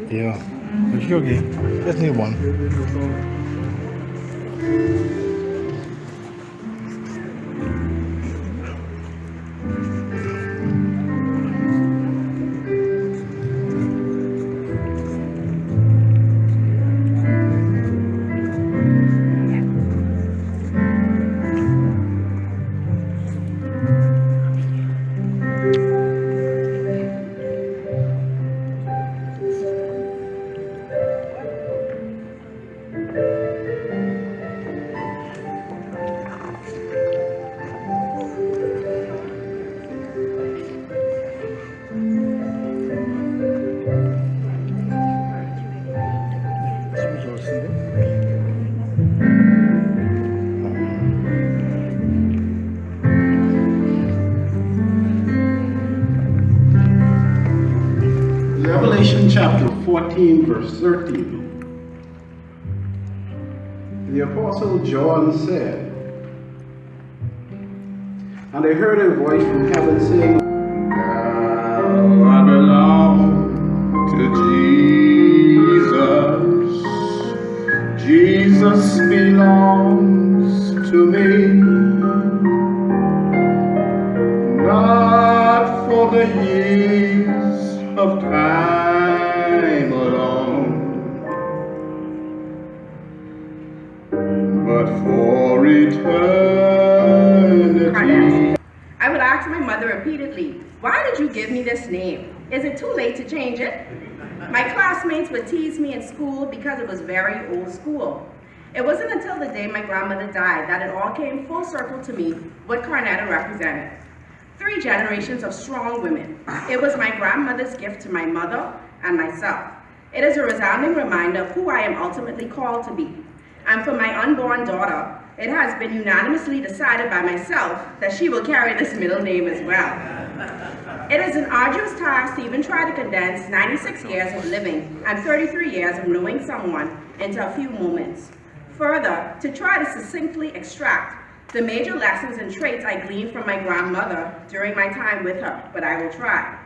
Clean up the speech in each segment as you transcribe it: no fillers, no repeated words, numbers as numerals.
Yeah. But you're okay. Just need one. Revelation chapter 14, verse 13. The Apostle John said, and I heard a voice from heaven saying, now I belong to Jesus. Jesus belongs to me. Not for the years of time alone, but for eternity. I would ask my mother repeatedly, why did you give me this name? Is it too late to change it? My classmates would tease me in school because it was very old school. It wasn't until the day my grandmother died that it all came full circle to me what Carnetta represented. 3 generations of strong women. It was my grandmother's gift to my mother and myself. It is a resounding reminder of who I am ultimately called to be. And for my unborn daughter, it has been unanimously decided by myself that she will carry this middle name as well. It is an arduous task to even try to condense 96 years of living and 33 years of knowing someone into a few moments. Further, to try to succinctly extract the major lessons and traits I gleaned from my grandmother during my time with her, but I will try.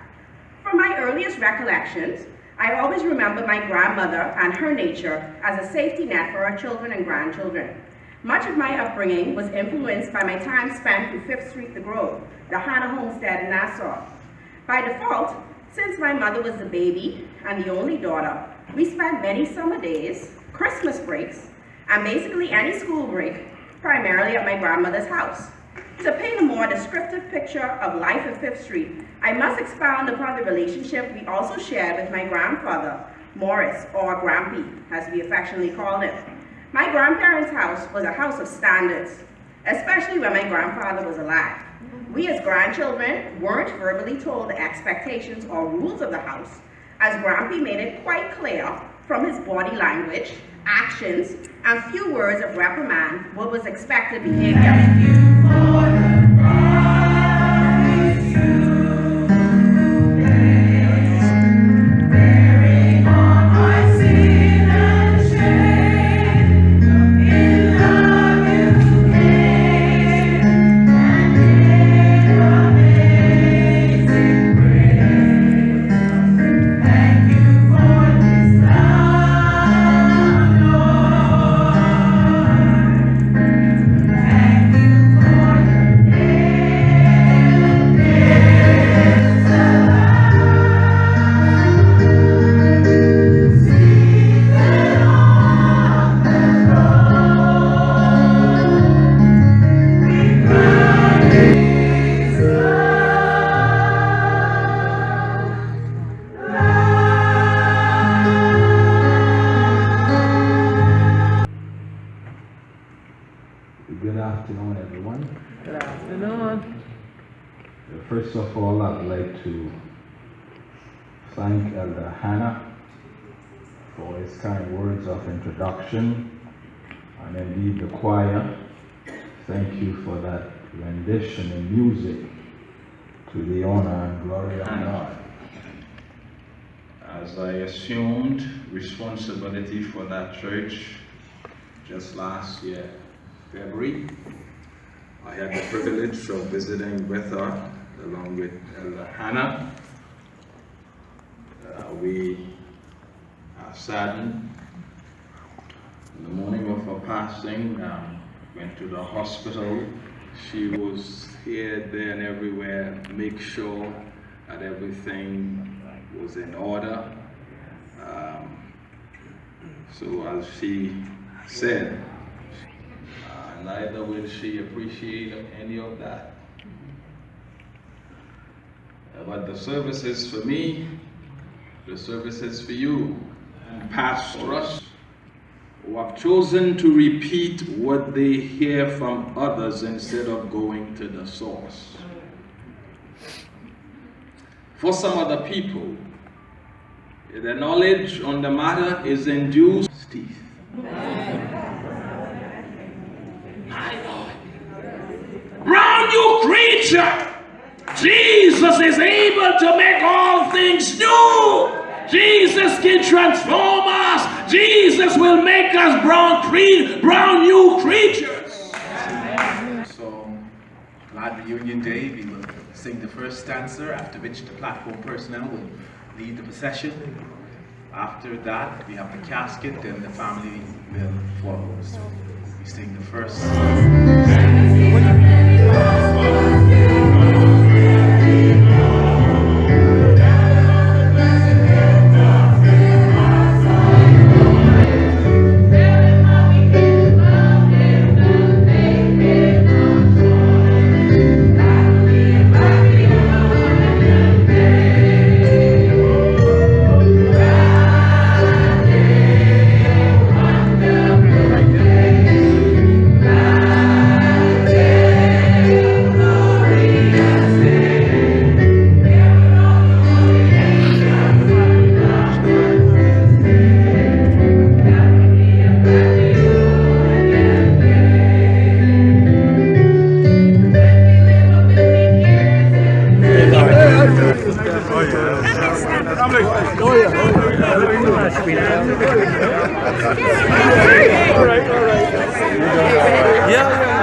From my earliest recollections, I always remember my grandmother and her nature as a safety net for our children and grandchildren. Much of my upbringing was influenced by my time spent through 5th Street, The Grove, the Hannah homestead in Nassau. By default, since my mother was the baby and the only daughter, we spent many summer days, Christmas breaks, and basically any school break primarily at my grandmother's house. To paint a more descriptive picture of life at 5th Street, I must expound upon the relationship we also shared with my grandfather, Morris, or Grampy, as we affectionately called him. My grandparents' house was a house of standards, especially when my grandfather was alive. We as grandchildren weren't verbally told the expectations or rules of the house, as Grampy made it quite clear from his body language, actions, and few words of reprimand what was expected behavior. Thank you for the prize you paid, bearing all my sin and shame. In love you came, and in amazing grace. Thank you for this love, Lord. Thank you for the Good afternoon, everyone. Good afternoon. First of all, I'd like to thank Elder Hannah for his kind words of introduction, and indeed the choir. Thank you for that rendition in music to the honor and glory of God. As I assumed responsibility for that church just last year, February, I had the privilege of visiting with her along with Elder Hannah. We saddened. In the morning of her passing, went to the hospital. She was here, there, and everywhere, make sure that everything was in order. So as she said, neither will she appreciate any of that. But the service is for me, the service is for you, pastors who have chosen to repeat what they hear from others instead of going to the source. For some other people, the knowledge on the matter is induced teeth. My Lord. Brown, you creature! Jesus is able to make all things new. Jesus can transform us. Jesus will make us brown new creatures. So, glad reunion day. We will sing the first stanza, after which the platform personnel will lead the procession. After that, we have the casket, then the family will follow. So, we sing the first.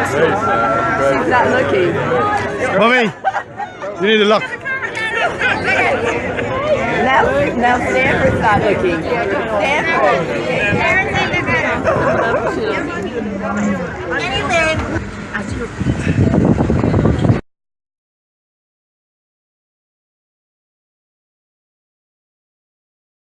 She's not looking. Mommy, you need to look. Now Stanford's not looking. Stanford.